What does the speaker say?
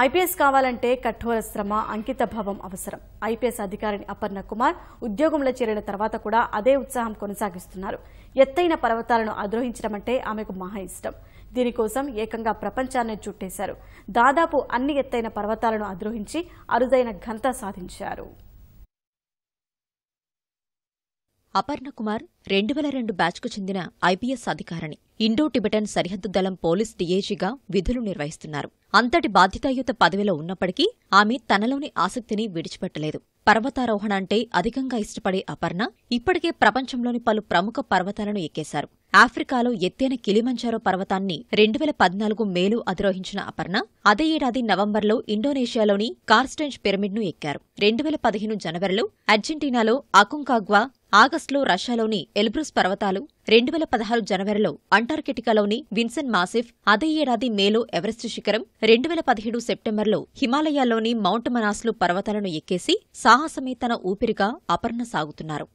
IPS కావాలంటే కఠోర శ్రమ, అంకితభావం అవసరం. ఐపీఎస్ అధికారిని అపర్ణ కుమార్ ఉద్యోగంలో చేరిన తర్వాత కూడా అదే ఉత్సాహం కొనసాగిస్తున్నారు. ఎత్తైన పర్వతాలను అధిరోహించడం అంటే ఆమెకు మహా ఇష్టం. దీనికోసం ఏకంగా ప్రపంచాన్నే చుట్టేశారు. దాదాపు అన్ని ఎత్తైన పర్వతాలను అధిరోహించి అరుదైన ఘనత సాధించారు. అపర్ణ కుమార్ 2002 బ్యాచ్కు చెందిన ఐపీఎస్ అధికారిని. ఇండో టిబెటన్ సరిహద్దు దళం పోలీస్ డీఐజీగా విధులు నిర్వహిస్తున్నారు. అంతటి బాధ్యతాయుత పదవిలో ఉన్నప్పటికీ ఆమె తనలోని ఆసక్తిని విడిచిపెట్టలేదు. పర్వతారోహణ అంటే అధికంగా ఇష్టపడే అపర్ణ ఇప్పటికే ప్రపంచంలోని పలు ప్రముఖ పర్వతాలను ఎక్కేశారు. ఆఫ్రికాలో ఎత్తైన కిలిమంజారో పర్వతాన్ని 2014 మేలో అధిరోహించిన అపర్ణ అదే ఏడాది నవంబర్లో ఇండోనేషియాలోని కార్స్టెంజ్ పిరమిడ్ను ఎక్కారు. 2015 జనవరిలో అర్జెంటీనాలో అకుంకాగ్వా, ఆగస్టులో రష్యాలోని ఎల్బ్రూస్ పర్వతాలు, 2016 జనవరిలో అంటార్కిటికాలోని విన్సెంట్ మాసిఫ్, అదే ఏడాది మేలో ఎవరెస్ట్ శిఖరం, 2017 సెప్టెంబర్లో హిమాలయాల్లోని మౌంట్ మనాస్లు పర్వతాలను ఎక్కేసి సాహసమే తన ఊపిరిగా అపర్ణ సాగుతున్నారు.